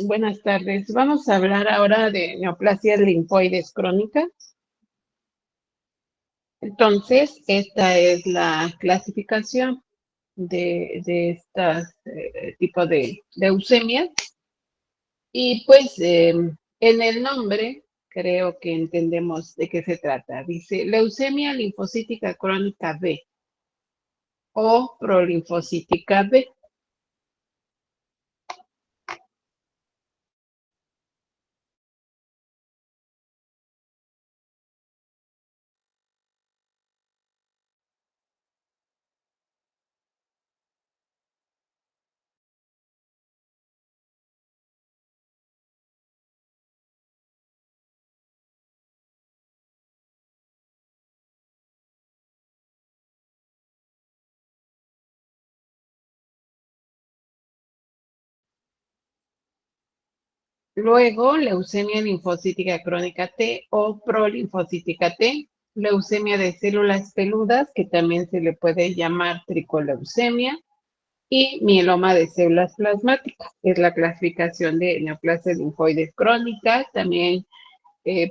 Buenas tardes. Vamos a hablar ahora de neoplasias linfoides crónicas. Entonces, esta es la clasificación de estas tipos de leucemias. Y pues en el nombre creo que entendemos de qué se trata. Dice leucemia linfocítica crónica B o prolinfocítica B. Luego, leucemia linfocítica crónica T o prolinfocítica T, leucemia de células peludas, que también se le puede llamar tricoleucemia, y mieloma de células plasmáticas. Es la clasificación de neoplasias linfoides crónicas. También,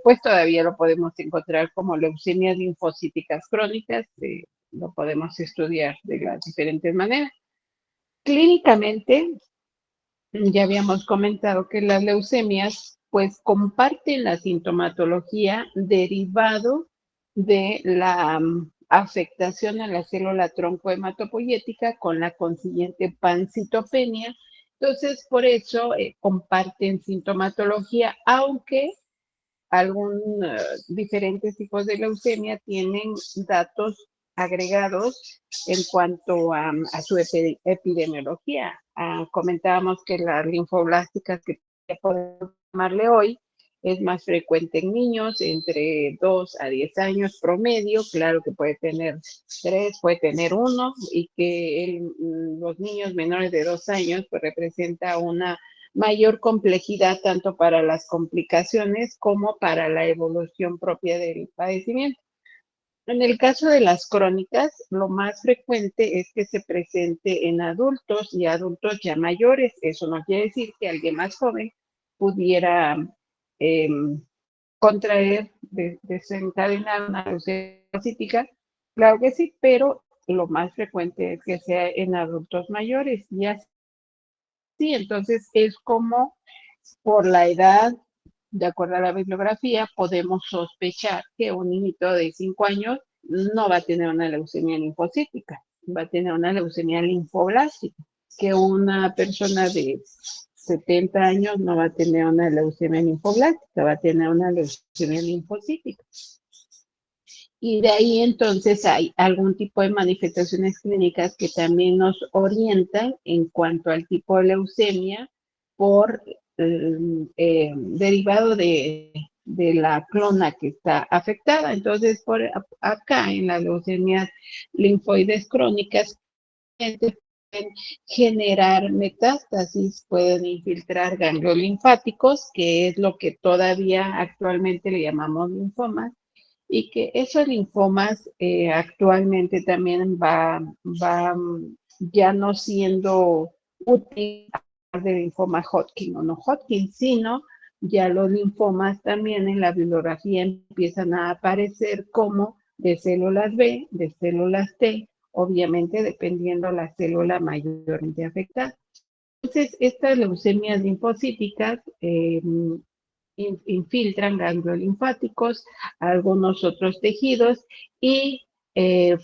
pues todavía lo podemos encontrar como leucemias linfocíticas crónicas. Lo podemos estudiar de las diferentes maneras. Clínicamente, ya habíamos comentado que las leucemias pues comparten la sintomatología derivado de la afectación a la célula tronco hematopoyética con la consiguiente pancitopenia. Entonces, por eso comparten sintomatología, aunque diferentes tipos de leucemia tienen datos agregados en cuanto a su epidemiología. Comentábamos que las linfoblásticas, que podemos llamarle hoy, es más frecuente en niños entre 2 a 10 años promedio. Claro que puede tener 3, puede tener 1, y que los niños menores de 2 años pues representa una mayor complejidad tanto para las complicaciones como para la evolución propia del padecimiento. En el caso de las crónicas, lo más frecuente es que se presente en adultos y adultos ya mayores. Eso no quiere decir que alguien más joven pudiera eh, contraer, desencadenar una leucemia cítica. Claro que sí, pero lo más frecuente es que sea en adultos mayores. Y así, entonces es como por la edad, de acuerdo a la bibliografía, podemos sospechar que un niñito de 5 años no va a tener una leucemia linfocítica, va a tener una leucemia linfoblástica, que una persona de 70 años no va a tener una leucemia linfoblástica, va a tener una leucemia linfocítica. Y de ahí entonces hay algún tipo de manifestaciones clínicas que también nos orientan en cuanto al tipo de leucemia por derivado de la clona que está afectada. Entonces, por acá en las leucemias linfoides crónicas pueden generar metástasis, pueden infiltrar ganglios linfáticos, que es lo que todavía actualmente le llamamos linfomas, y que esos linfomas actualmente también va ya no siendo útil de linfoma Hodgkin o no Hodgkin, sino ya los linfomas también en la bibliografía empiezan a aparecer como de células B, de células T, obviamente dependiendo la célula mayormente afectada. Entonces, estas leucemias linfocíticas infiltran ganglios linfáticos, algunos otros tejidos, y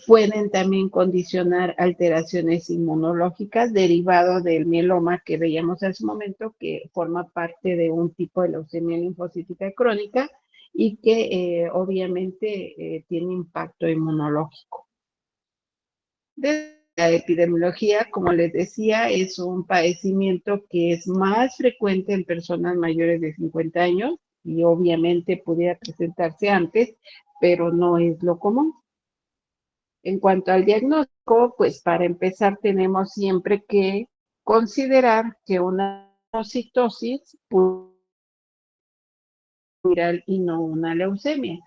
pueden también condicionar alteraciones inmunológicas derivado del mieloma que veíamos hace un momento, que forma parte de un tipo de leucemia linfocítica crónica y que obviamente tiene impacto inmunológico. De la epidemiología, como les decía, es un padecimiento que es más frecuente en personas mayores de 50 años y obviamente pudiera presentarse antes, pero no es lo común. En cuanto al diagnóstico, pues para empezar tenemos siempre que considerar que una citosis viral y no una leucemia.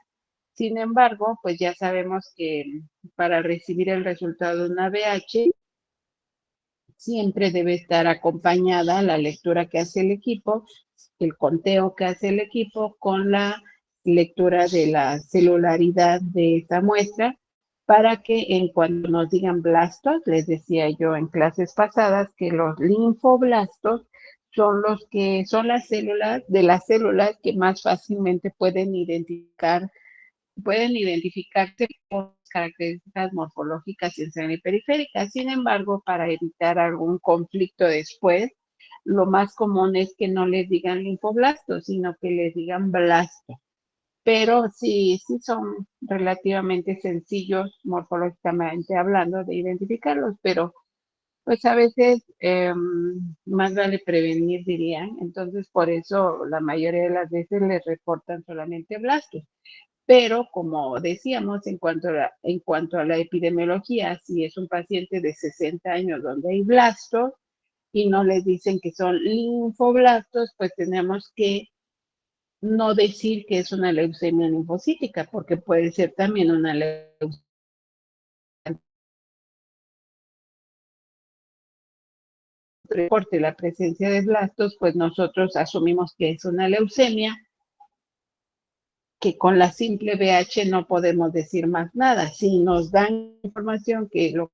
Sin embargo, pues ya sabemos que para recibir el resultado de una VH siempre debe estar acompañada la lectura que hace el equipo, el conteo que hace el equipo con la lectura de la celularidad de esta muestra para que en cuanto nos digan blastos, les decía yo en clases pasadas que los linfoblastos son los que son las células de las células que más fácilmente pueden identificarse por características morfológicas y periféricas. Sin embargo, para evitar algún conflicto después, lo más común es que no les digan linfoblastos, sino que les digan blastos. Pero sí son relativamente sencillos morfológicamente hablando de identificarlos, pero pues a veces más vale prevenir, dirían. Entonces, por eso la mayoría de las veces les reportan solamente blastos. Pero como decíamos, en cuanto a la epidemiología, si es un paciente de 60 años donde hay blastos y no les dicen que son linfoblastos, pues tenemos que no decir que es una leucemia linfocítica, porque puede ser también una leucemia. Reporte la presencia de blastos, pues nosotros asumimos que es una leucemia, que con la simple BH no podemos decir más nada. Si nos dan información que lo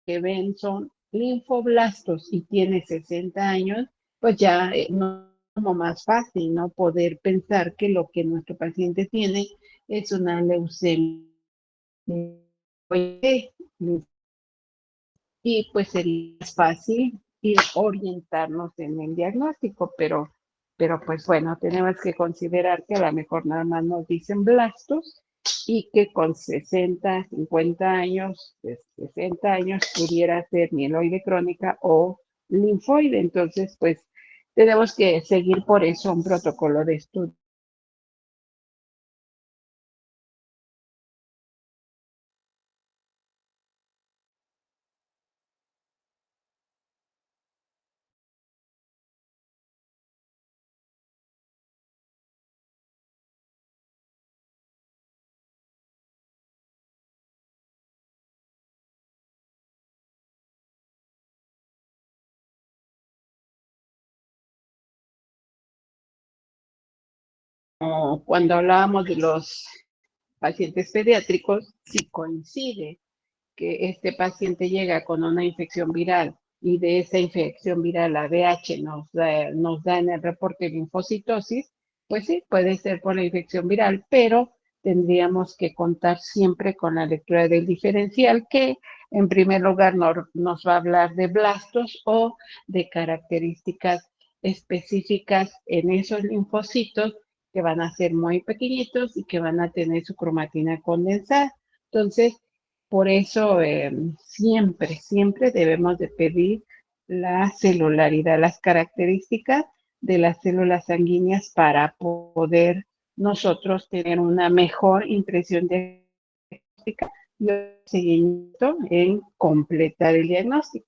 que ven son linfoblastos y tiene 60 años, pues ya no es como más fácil, ¿no? Poder pensar que lo que nuestro paciente tiene es una leucemia. Y pues sería más fácil ir orientarnos en el diagnóstico, pero pues bueno, tenemos que considerar que a lo mejor nada más nos dicen blastos y que con 60, 50 años, 60 años pudiera ser mieloide crónica o linfoide. Entonces, pues tenemos que seguir por eso un protocolo de estudio. Cuando hablábamos de los pacientes pediátricos, sí coincide que este paciente llega con una infección viral y de esa infección viral la VH nos da en el reporte linfocitosis, pues sí, puede ser por la infección viral, pero tendríamos que contar siempre con la lectura del diferencial que en primer lugar nos va a hablar de blastos o de características específicas en esos linfocitos que van a ser muy pequeñitos y que van a tener su cromatina condensada. Entonces, por eso siempre debemos de pedir la celularidad, las características de las células sanguíneas para poder nosotros tener una mejor impresión diagnóstica y seguimiento en completar el diagnóstico.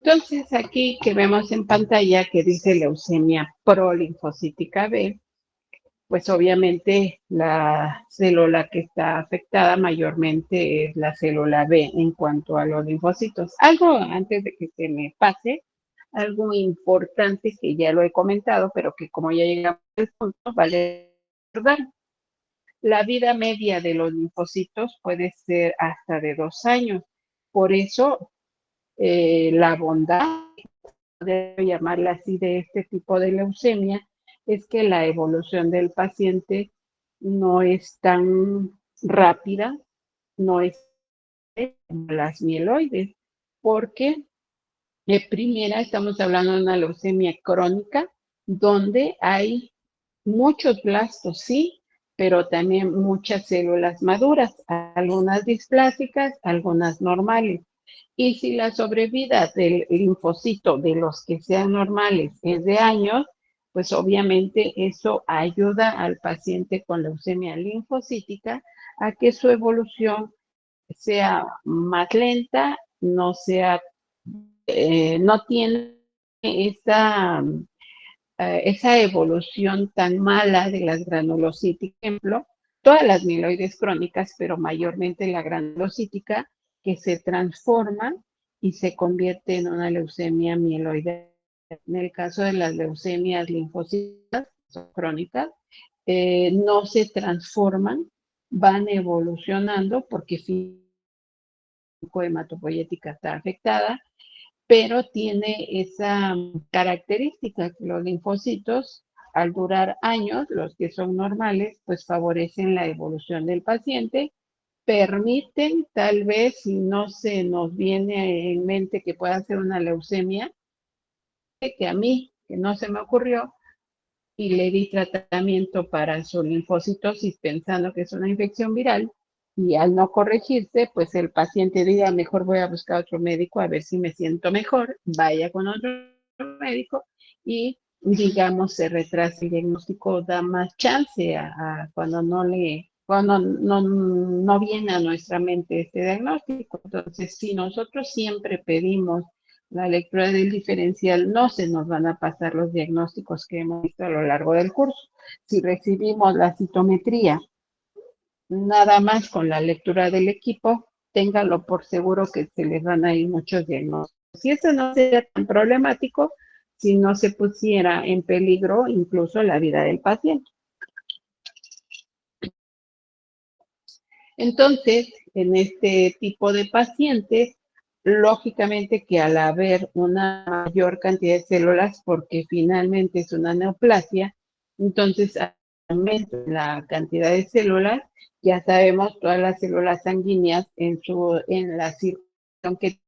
Entonces, aquí que vemos en pantalla que dice leucemia prolinfocítica B, pues obviamente la célula que está afectada mayormente es la célula B en cuanto a los linfocitos. Algo antes de que se me pase, algo importante que ya lo he comentado, pero que como ya llegamos al punto, vale recordar. La vida media de los linfocitos puede ser hasta de 2 años. Por eso, la bondad, debo llamarla así, de este tipo de leucemia, es que la evolución del paciente no es tan rápida, no es como las mieloides, porque primera estamos hablando de una leucemia crónica donde hay muchos blastos, sí, pero también muchas células maduras, algunas displásicas, algunas normales. Y si la sobrevida del linfocito de los que sean normales es de años, pues obviamente eso ayuda al paciente con leucemia linfocítica a que su evolución sea más lenta, no tiene esa, esa evolución tan mala de las granulocíticas, por ejemplo, todas las mieloides crónicas, pero mayormente la granulocítica, que se transforma y se convierte en una leucemia mieloide. En el caso de las leucemias linfocíticas crónicas, no se transforman, van evolucionando porque hematopoyética está afectada, pero tiene esa característica que los linfocitos, al durar años, los que son normales, pues favorecen la evolución del paciente, permiten tal vez, si no se nos viene en mente que pueda ser una leucemia, que a mí, que no se me ocurrió, y le di tratamiento para su linfocitosis pensando que es una infección viral, y al no corregirse, pues el paciente diga, mejor voy a buscar otro médico a ver si me siento mejor, vaya con otro médico y digamos se retrasa el diagnóstico, da más chance a cuando no viene a nuestra mente este diagnóstico. Entonces, si nosotros siempre pedimos la lectura del diferencial, no se nos van a pasar los diagnósticos que hemos visto a lo largo del curso. Si recibimos la citometría nada más con la lectura del equipo, téngalo por seguro que se les van a ir muchos diagnósticos. Si eso no sería tan problemático, si no se pusiera en peligro incluso la vida del paciente. Entonces, en este tipo de pacientes, lógicamente que al haber una mayor cantidad de células, porque finalmente es una neoplasia, entonces aumenta la cantidad de células, ya sabemos todas las células sanguíneas en la circulación que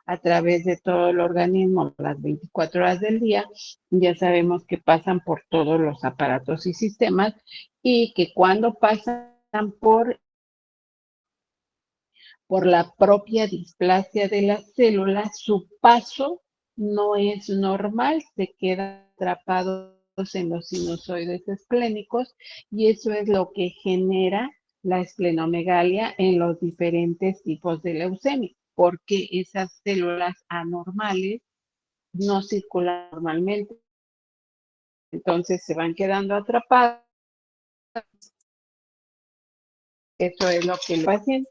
a través de todo el organismo las 24 horas del día, ya sabemos que pasan por todos los aparatos y sistemas y que cuando pasan por la propia displasia de las células, su paso no es normal, se quedan atrapados en los sinusoides esplénicos y eso es lo que genera la esplenomegalia en los diferentes tipos de leucemia, porque esas células anormales no circulan normalmente, entonces se van quedando atrapadas. Eso es lo que el paciente.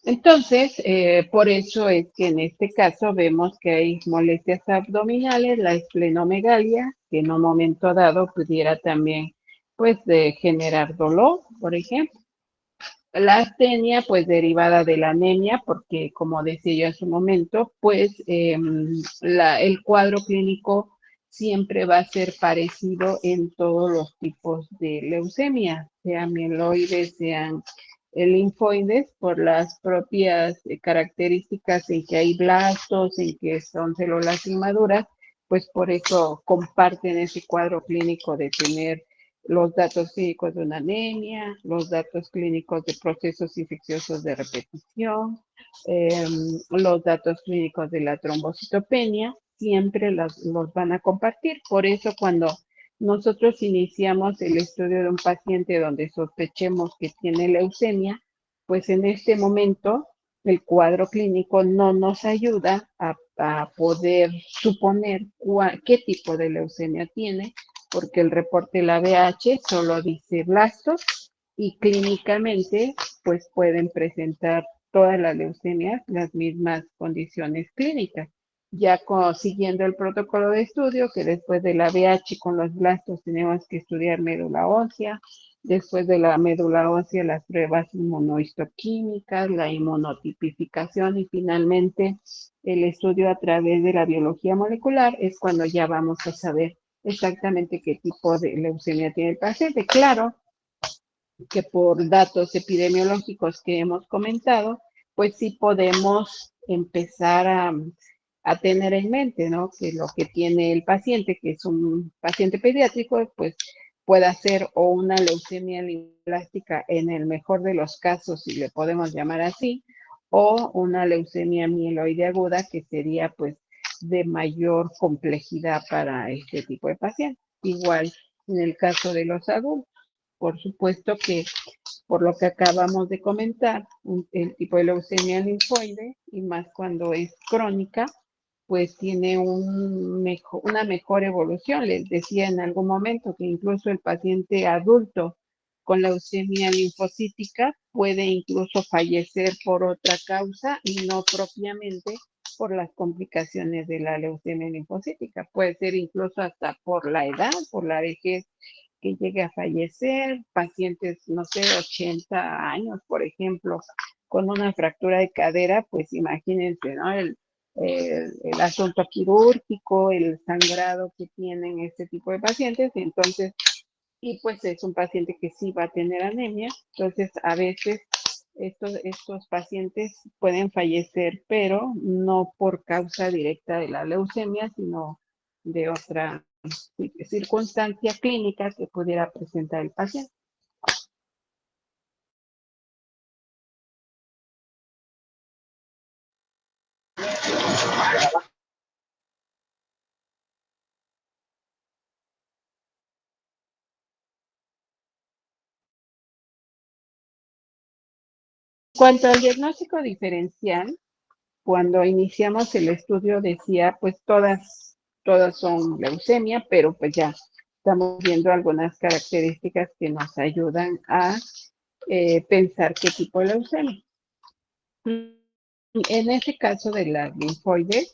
Entonces, por eso es que en este caso vemos que hay molestias abdominales, la esplenomegalia, que en un momento dado pudiera también, pues, de generar dolor, por ejemplo. La astenia, pues, derivada de la anemia, porque como decía yo en su momento, pues, el cuadro clínico siempre va a ser parecido en todos los tipos de leucemia, sean mieloides, sean linfoides, por las propias características en que hay blastos, en que son células inmaduras, pues por eso comparten ese cuadro clínico de tener los datos clínicos de una anemia, los datos clínicos de procesos infecciosos de repetición, eh, los datos clínicos de la trombocitopenia, siempre los van a compartir. Por eso cuando nosotros iniciamos el estudio de un paciente donde sospechemos que tiene leucemia, pues en este momento el cuadro clínico no nos ayuda a poder suponer qué tipo de leucemia tiene, porque el reporte de la VH solo dice blastos y clínicamente pues pueden presentar todas las leucemias las mismas condiciones clínicas. Ya siguiendo el protocolo de estudio, que después de la VH con los blastos tenemos que estudiar médula ósea, después de la médula ósea las pruebas inmunohistoquímicas, la inmunotipificación y finalmente el estudio a través de la biología molecular es cuando ya vamos a saber exactamente qué tipo de leucemia tiene el paciente. Claro que por datos epidemiológicos que hemos comentado, pues sí podemos empezar a tener en mente, ¿no? Que lo que tiene el paciente, que es un paciente pediátrico, pues pueda ser o una leucemia linfoblástica en el mejor de los casos, si le podemos llamar así, o una leucemia mieloide aguda, que sería pues de mayor complejidad para este tipo de pacientes. Igual en el caso de los adultos. Por supuesto que, por lo que acabamos de comentar, el tipo de leucemia linfoide, y más cuando es crónica, pues tiene una mejor evolución. Les decía en algún momento que incluso el paciente adulto con leucemia linfocítica puede incluso fallecer por otra causa y no propiamente por las complicaciones de la leucemia linfocítica. Puede ser incluso hasta por la edad, por la vejez, que llegue a fallecer, pacientes, no sé, 80 años, por ejemplo, con una fractura de cadera, pues imagínense, ¿no? El asunto quirúrgico, el sangrado que tienen este tipo de pacientes, entonces, y pues es un paciente que sí va a tener anemia, entonces a veces estos pacientes pueden fallecer, pero no por causa directa de la leucemia, sino de otra circunstancia clínica que pudiera presentar el paciente. En cuanto al diagnóstico diferencial, cuando iniciamos el estudio decía, pues todas son leucemia, pero pues ya estamos viendo algunas características que nos ayudan a pensar qué tipo de leucemia. En este caso de la linfoide,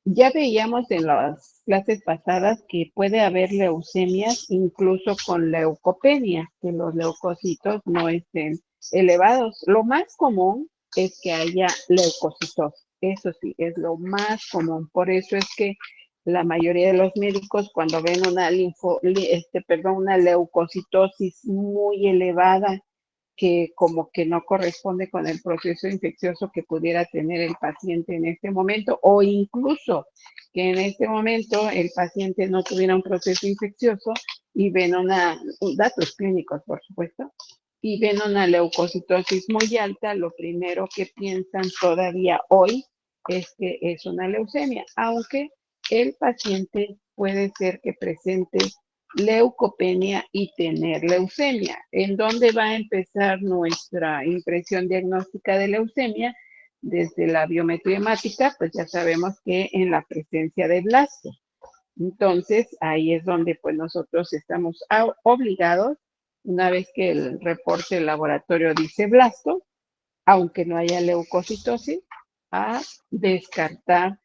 ya veíamos en las clases pasadas que puede haber leucemias incluso con leucopenia, que los leucocitos no estén elevados. Lo más común es que haya leucocitos. Eso sí, es lo más común. Por eso es que la mayoría de los médicos cuando ven una leucocitosis muy elevada que como que no corresponde con el proceso infeccioso que pudiera tener el paciente en este momento, o incluso que en este momento el paciente no tuviera un proceso infeccioso y ven datos clínicos, por supuesto, y ven una leucocitosis muy alta, lo primero que piensan todavía hoy es que es una leucemia, aunque el paciente puede ser que presente leucopenia y tener leucemia. ¿En dónde va a empezar nuestra impresión diagnóstica de leucemia? Desde la biometría hemática, pues ya sabemos que en la presencia de blasto. Entonces, ahí es donde pues nosotros estamos obligados, una vez que el reporte del laboratorio dice blasto, aunque no haya leucocitosis, a descartar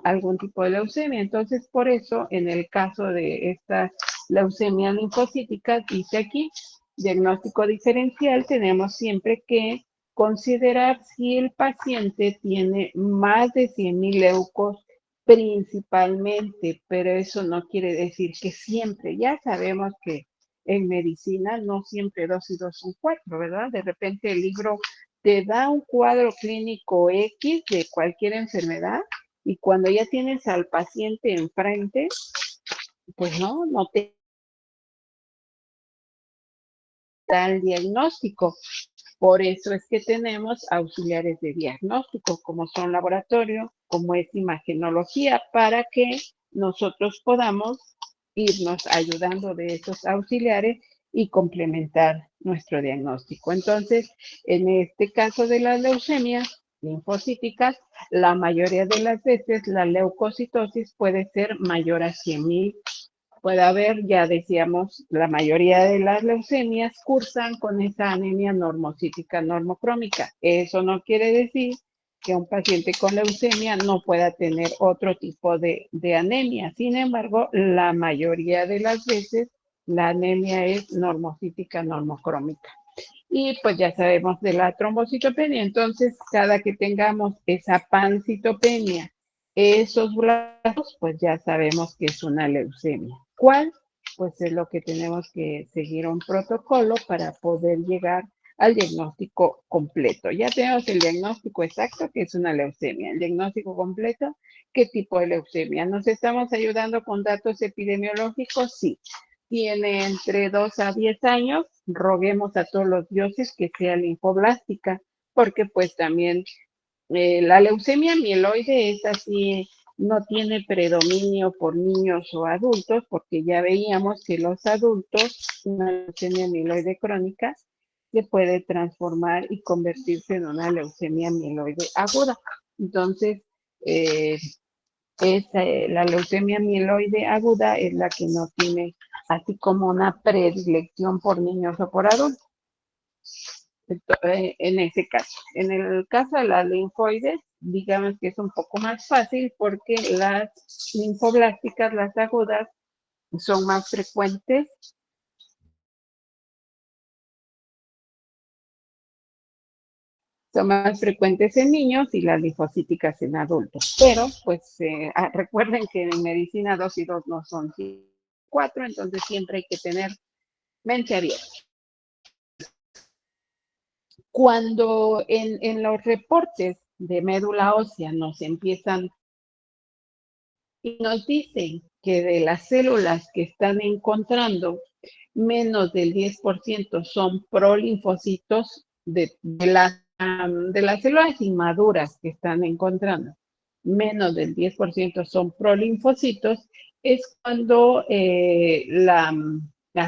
algún tipo de leucemia. Entonces, por eso, en el caso de esta leucemia linfocítica, dice aquí, diagnóstico diferencial, tenemos siempre que considerar si el paciente tiene más de 100,000 leucos principalmente, pero eso no quiere decir que siempre. Ya sabemos que en medicina no siempre 2 y 2 son 4, ¿verdad? De repente el libro te da un cuadro clínico X de cualquier enfermedad y cuando ya tienes al paciente enfrente, pues no te da el diagnóstico. Por eso es que tenemos auxiliares de diagnóstico, como son laboratorio, como es imagenología, para que nosotros podamos irnos ayudando de esos auxiliares y complementar nuestro diagnóstico. Entonces, en este caso de las leucemias linfocíticas, la mayoría de las veces la leucocitosis puede ser mayor a 100,000. Puede haber, ya decíamos, la mayoría de las leucemias cursan con esa anemia normocítica normocrómica. Eso no quiere decir que un paciente con leucemia no pueda tener otro tipo de anemia. Sin embargo, la mayoría de las veces la anemia es normocítica normocrómica. Y pues ya sabemos de la trombocitopenia. Entonces, cada que tengamos esa pancitopenia esos brazos, pues ya sabemos que es una leucemia. ¿Cuál? Pues es lo que tenemos que seguir un protocolo para poder llegar al diagnóstico completo. Ya tenemos el diagnóstico exacto, que es una leucemia. El diagnóstico completo, ¿qué tipo de leucemia? ¿Nos estamos ayudando con datos epidemiológicos? Sí. Tiene entre 2 a 10 años, roguemos a todos los dioses que sea linfoblástica, porque pues también la leucemia mieloide es así, no tiene predominio por niños o adultos, porque ya veíamos que los adultos, una leucemia mieloide crónica, se puede transformar y convertirse en una leucemia mieloide aguda. Entonces, eh, la leucemia mieloide aguda es la que no tiene así como una predilección por niños o por adultos. En ese caso. En el caso de las linfoides, digamos que es un poco más fácil porque las linfoblásticas, las agudas, son más frecuentes. Son más frecuentes en niños y las linfocíticas en adultos. Pero, pues, recuerden que en medicina 2 y 2 no son 4, entonces siempre hay que tener mente abierta. Cuando en los reportes de médula ósea nos empiezan y nos dicen que de las células que están encontrando, menos del 10% son prolinfocitos de las células inmaduras que están encontrando. Menos del 10% son prolinfocitos, es cuando la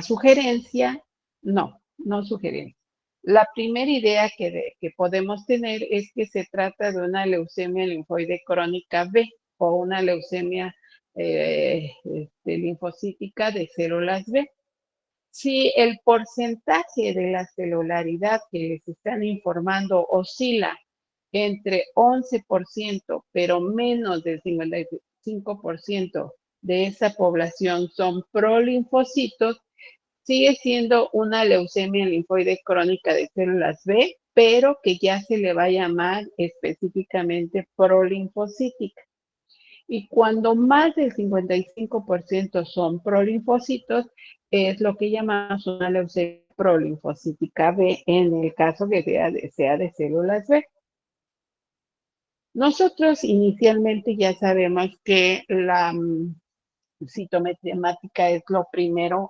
sugerencia, no sugerencia. La primera idea que podemos tener es que se trata de una leucemia linfoide crónica B o una leucemia linfocítica de células B. Si el porcentaje de la celularidad que les están informando oscila entre 11%, pero menos del 55% de esa población son prolinfocitos, sigue siendo una leucemia linfoide crónica de células B, pero que ya se le va a llamar específicamente prolinfocítica. Y cuando más del 55% son prolinfocitos, es lo que llamamos una leucemia prolinfocítica B en el caso que sea de células B. Nosotros inicialmente ya sabemos que la citometriática es lo primero,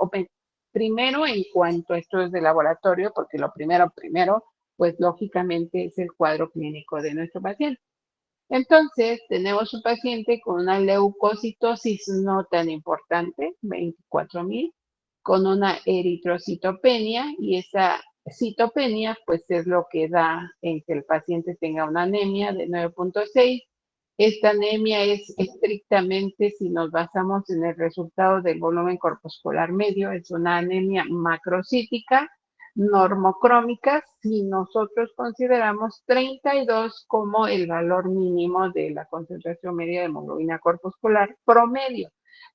primero en cuanto a estudios de laboratorio, porque lo primero, pues lógicamente es el cuadro clínico de nuestro paciente. Entonces, tenemos un paciente con una leucocitosis no tan importante, 24,000, con una eritrocitopenia, y esa citopenia, pues es lo que da en que el paciente tenga una anemia de 9,6. Esta anemia es estrictamente, si nos basamos en el resultado del volumen corpuscular medio, es una anemia macrocítica, normocrómica, si nosotros consideramos 32 como el valor mínimo de la concentración media de hemoglobina corpuscular promedio.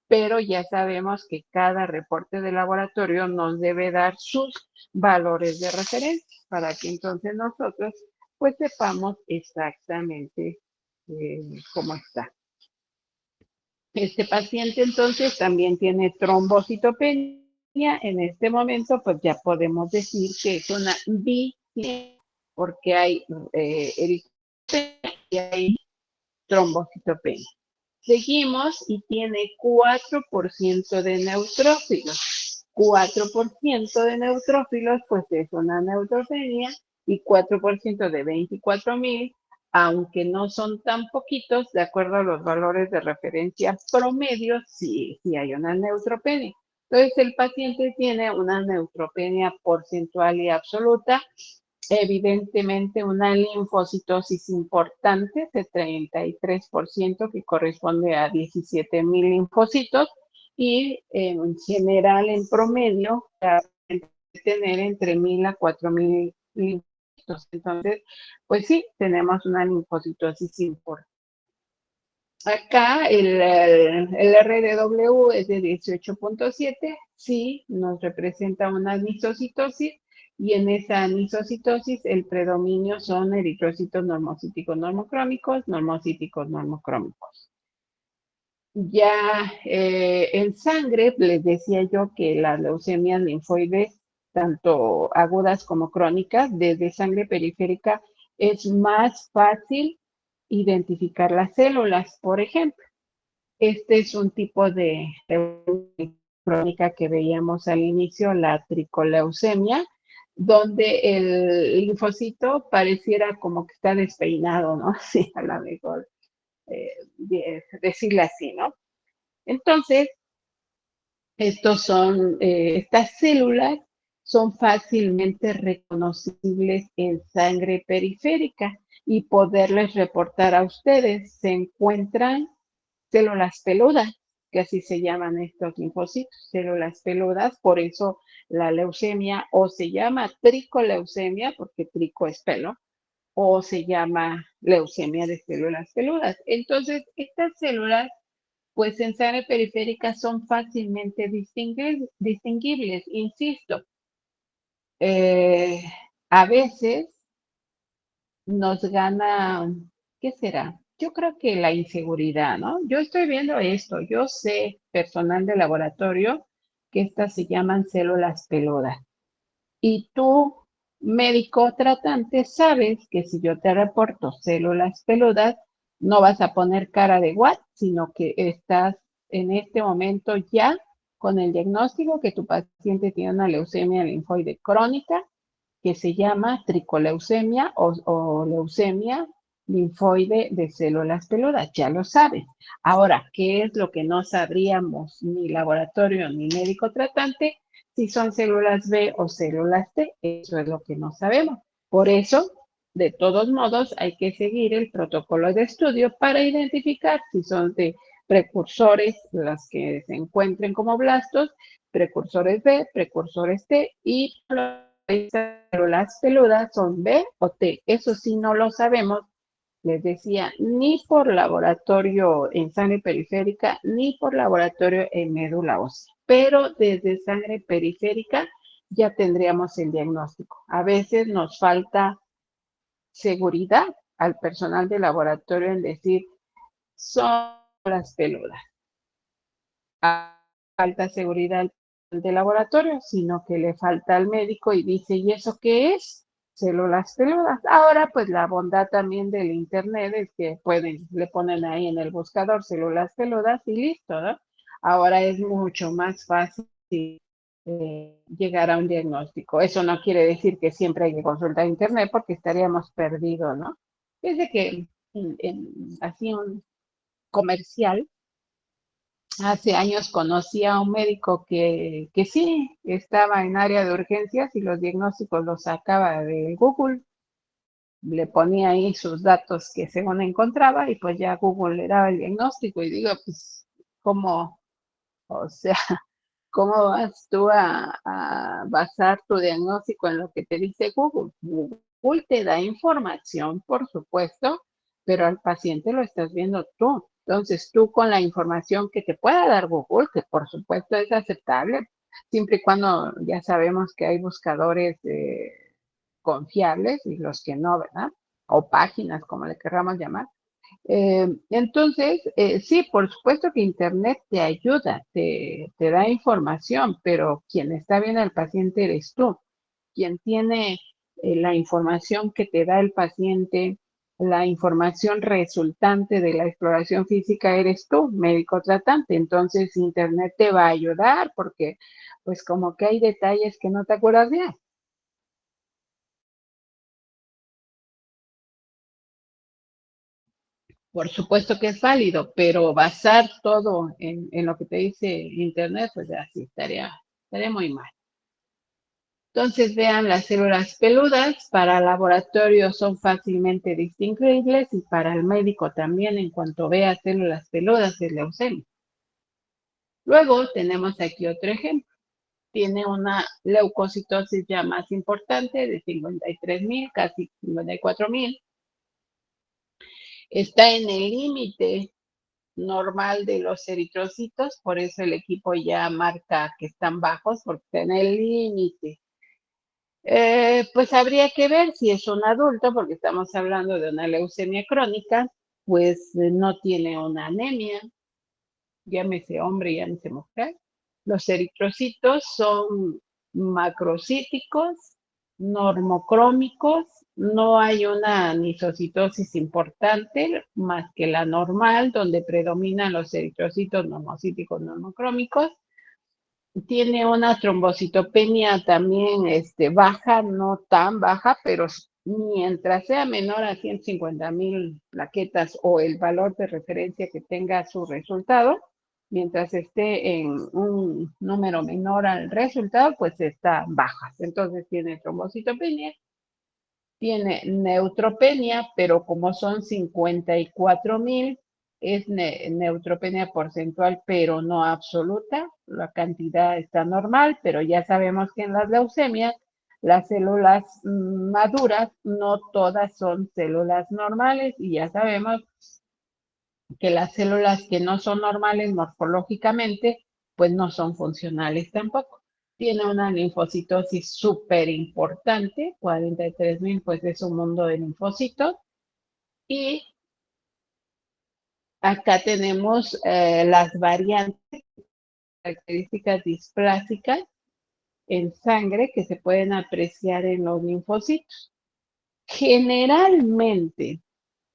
Pero ya sabemos que cada reporte de laboratorio nos debe dar sus valores de referencia para que entonces nosotros pues sepamos exactamente cómo está. Este paciente entonces también tiene trombocitopenia. En este momento pues ya podemos decir que es una bicemia porque hay eritrocitopenia y hay trombocitopenia. Seguimos y tiene 4% de neutrófilos. 4% de neutrófilos, pues es una neutropenia, y 4% de 24,000, aunque no son tan poquitos, de acuerdo a los valores de referencia promedio, sí hay una neutropenia. Entonces, el paciente tiene una neutropenia porcentual y absoluta, evidentemente una linfocitosis importante de 33%, que corresponde a 17,000 linfocitos, y en general, en promedio, tener entre 1,000 a 4,000 linfocitos. Entonces, pues sí, tenemos una linfocitosis importante. Acá el RDW es de 18,7, sí, nos representa una lisocitosis, y en esa anisocitosis el predominio son eritrocitos normocíticos normocrómicos, normocíticos normocrómicos. Ya en sangre, les decía yo que las leucemias linfoides, tanto agudas como crónicas, desde sangre periférica es más fácil identificar las células. Por ejemplo, este es un tipo de leucemia crónica que veíamos al inicio, la tricoleucemia, donde el linfocito pareciera como que está despeinado, ¿no? Sí, a lo mejor decirlo así, ¿no? Entonces, estas células son fácilmente reconocibles en sangre periférica y poderles reportar a ustedes. Se encuentran células peludas, que así se llaman estos linfocitos, células peludas, por eso la leucemia o se llama tricoleucemia, porque trico es pelo, o se llama leucemia de células peludas. Entonces, estas células pues en sangre periférica son fácilmente distinguibles, insisto. Eh, a veces nos gana, ¿qué será? Yo creo que la inseguridad, ¿no? Yo estoy viendo esto, yo sé, personal de laboratorio, que estas se llaman células peludas. Y tú, médico tratante, sabes que si yo te reporto células peludas, no vas a poner cara de what, sino que estás en este momento ya con el diagnóstico que tu paciente tiene una leucemia linfoide crónica que se llama tricoleucemia o leucemia linfoide de células peludas, ya lo sabes. Ahora, ¿qué es lo que no sabríamos ni laboratorio ni médico tratante? Si son células B o células T, eso es lo que no sabemos. Por eso, de todos modos, hay que seguir el protocolo de estudio para identificar si son de precursores, las que se encuentren como blastos, precursores B, precursores T y células peludas son B o T. Eso sí no lo sabemos, les decía, ni por laboratorio en sangre periférica, ni por laboratorio en médula ósea. Pero desde sangre periférica ya tendríamos el diagnóstico. A veces nos falta seguridad al personal de laboratorio en decir, son las peludas. Falta seguridad de laboratorio, sino que le falta al médico y dice, ¿y eso qué es? Células peludas. Ahora, pues la bondad también del internet es que le ponen ahí en el buscador células peludas y listo, ¿no? Ahora es mucho más fácil llegar a un diagnóstico. Eso no quiere decir que siempre hay que consultar internet porque estaríamos perdidos, ¿no? Desde que así un comercial. Hace años conocí a un médico que sí estaba en área de urgencias y los diagnósticos los sacaba de Google, le ponía ahí sus datos que según encontraba y pues ya Google le daba el diagnóstico y digo, pues, ¿cómo, o sea, cómo vas tú a basar tu diagnóstico en lo que te dice Google? Google te da información, por supuesto, pero al paciente lo estás viendo tú. Entonces, tú con la información que te pueda dar Google, que por supuesto es aceptable, siempre y cuando ya sabemos que hay buscadores confiables y los que no, ¿verdad? O páginas, como le querramos llamar. Entonces, sí, por supuesto que Internet te ayuda, te da información, pero quien está bien al paciente eres tú. Quien tiene la información que te da el paciente, la información resultante de la exploración física eres tú, médico tratante. Entonces, Internet te va a ayudar porque, pues, como que hay detalles que no te acuerdas bien. Por supuesto que es válido, pero basar todo en lo que te dice Internet, pues ya sí, estaría muy mal. Entonces vean, las células peludas para laboratorio son fácilmente distinguibles y para el médico también en cuanto vea células peludas es leucemia. Luego tenemos aquí otro ejemplo. Tiene una leucocitosis ya más importante de 53,000, casi 54,000. Está en el límite normal de los eritrocitos, por eso el equipo ya marca que están bajos, porque está en el límite. Pues habría que ver si es un adulto, porque estamos hablando de una leucemia crónica, pues no tiene una anemia, llámese hombre, llámese mujer. Los eritrocitos son macrocíticos, normocrómicos, no hay una anisocitosis importante más que la normal, donde predominan los eritrocitos normocíticos normocrómicos. Tiene una trombocitopenia también baja, no tan baja, pero mientras sea menor a 150,000 plaquetas o el valor de referencia que tenga su resultado, mientras esté en un número menor al resultado, pues está baja. Entonces tiene trombocitopenia, tiene neutropenia, pero como son 54,000, es neutropenia porcentual, pero no absoluta. La cantidad está normal, pero ya sabemos que en las leucemias, las células maduras, no todas son células normales, y ya sabemos que las células que no son normales morfológicamente, pues no son funcionales tampoco. Tiene una linfocitosis súper importante, 43,000, pues es un mundo de linfocitos. Y acá tenemos las variantes, características displásicas en sangre que se pueden apreciar en los linfocitos. Generalmente,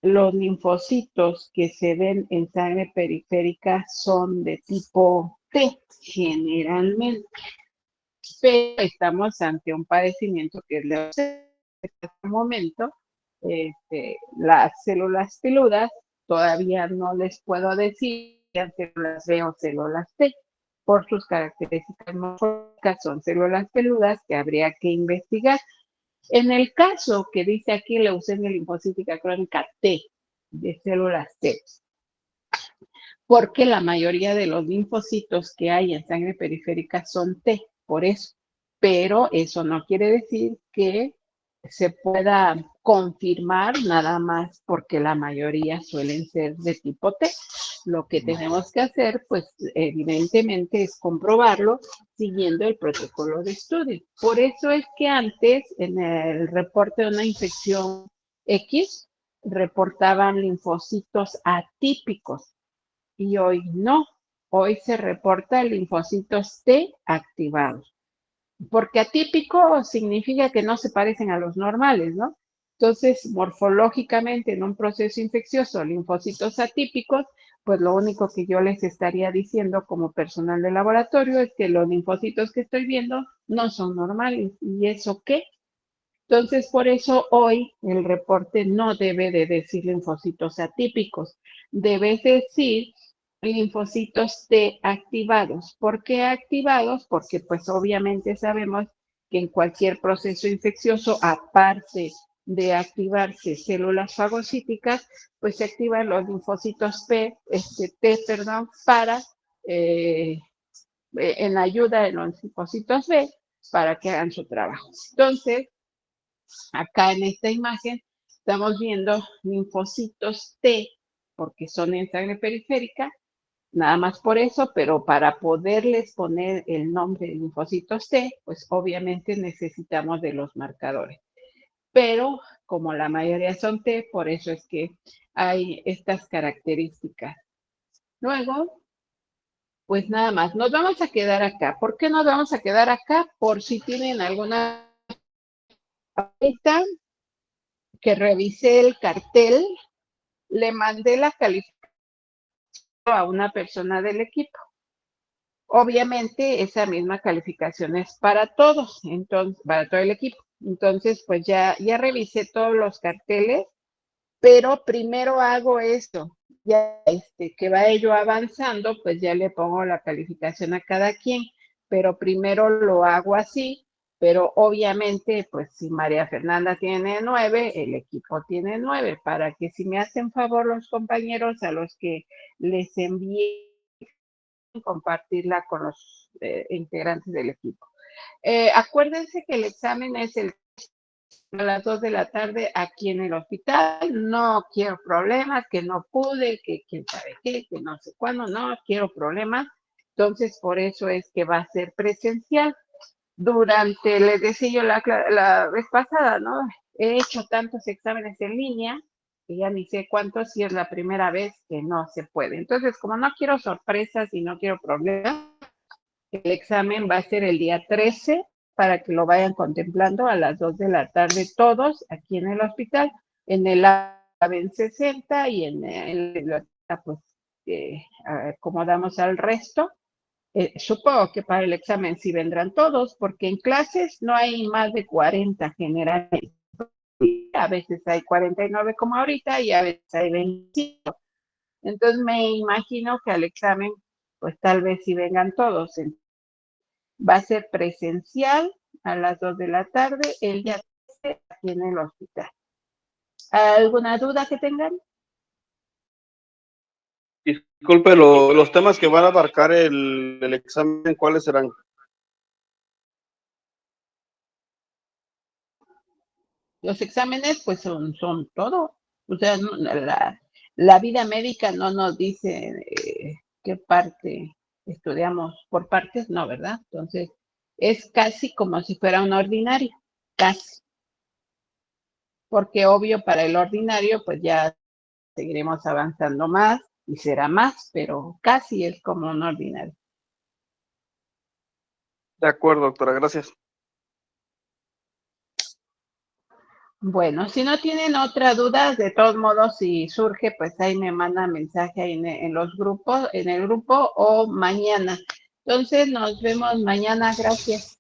los linfocitos que se ven en sangre periférica son de tipo T, generalmente, pero estamos ante un padecimiento que es leucemia. En este momento, las células peludas todavía no les puedo decir si son células B o células T. Por sus características morfológicas son células peludas que habría que investigar. En el caso que dice aquí leucemia linfocítica crónica T, de células T, porque la mayoría de los linfocitos que hay en sangre periférica son T, por eso. Pero eso no quiere decir que se pueda confirmar nada más porque la mayoría suelen ser de tipo T. Lo que tenemos que hacer, pues evidentemente, es comprobarlo siguiendo el protocolo de estudio. Por eso es que antes, en el reporte de una infección X, reportaban linfocitos atípicos y hoy no. Hoy se reporta linfocitos T activados. Porque atípico significa que no se parecen a los normales, ¿no? Entonces, morfológicamente, en un proceso infeccioso, linfocitos atípicos, pues lo único que yo les estaría diciendo como personal de laboratorio es que los linfocitos que estoy viendo no son normales. ¿Y eso qué? Entonces, por eso hoy el reporte no debe de decir linfocitos atípicos, debe decir linfocitos T activados. ¿Por qué activados? Porque pues obviamente sabemos que en cualquier proceso infeccioso, aparte de activarse células fagocíticas, pues se activan los linfocitos T, para en ayuda de los linfocitos B para que hagan su trabajo. Entonces, acá en esta imagen estamos viendo linfocitos T, porque son en sangre periférica, nada más por eso, pero para poderles poner el nombre de linfocitos T, pues obviamente necesitamos de los marcadores. Pero como la mayoría son T, por eso es que hay estas características. Luego, pues nada más, nos vamos a quedar acá. ¿Por qué nos vamos a quedar acá? Por si tienen alguna ahorita que revisé el cartel, le mandé la calificación a una persona del equipo. Obviamente esa misma calificación es para todos, entonces, para todo el equipo. Entonces, pues ya revisé todos los carteles, pero primero hago esto. Ya que va ello avanzando, pues ya le pongo la calificación a cada quien, pero primero lo hago así. Pero obviamente, pues si María Fernanda tiene 9, el equipo tiene 9, para que si me hacen favor los compañeros a los que les envíe, compartirla con los integrantes del equipo. Acuérdense que el examen es a las 2 de la tarde aquí en el hospital. No quiero problemas, que no pude, que quién sabe qué, que no sé cuándo, no quiero problemas. Entonces, por eso es que va a ser presencial. les decía yo la vez pasada, ¿no? He hecho tantos exámenes en línea que ya ni sé cuántos si es la primera vez que no se puede. Entonces, como no quiero sorpresas y no quiero problemas, el examen va a ser el día 13 para que lo vayan contemplando a las 2 de la tarde todos aquí en el hospital, en el AVEN 60 y pues acomodamos al resto. Supongo que para el examen sí vendrán todos, porque en clases no hay más de 40 generales. A veces hay 49 como ahorita y a veces hay 25. Entonces me imagino que al examen, pues tal vez sí vengan todos. Va a ser presencial a las 2 de la tarde el día 13 aquí en el hospital. ¿Alguna duda que tengan? Disculpe, los temas que van a abarcar el examen, ¿cuáles serán? Los exámenes, pues son todo. O sea, la vida médica no nos dice qué parte estudiamos por partes, no, ¿verdad? Entonces, es casi como si fuera un ordinario, casi. Porque obvio, para el ordinario, pues ya seguiremos avanzando más y será más, pero casi es como un ordinario. De acuerdo, doctora, gracias. Bueno, si no tienen otra duda, de todos modos, si surge, pues ahí me mandan mensaje ahí en los grupos, en el grupo o mañana. Entonces, nos vemos mañana. Gracias.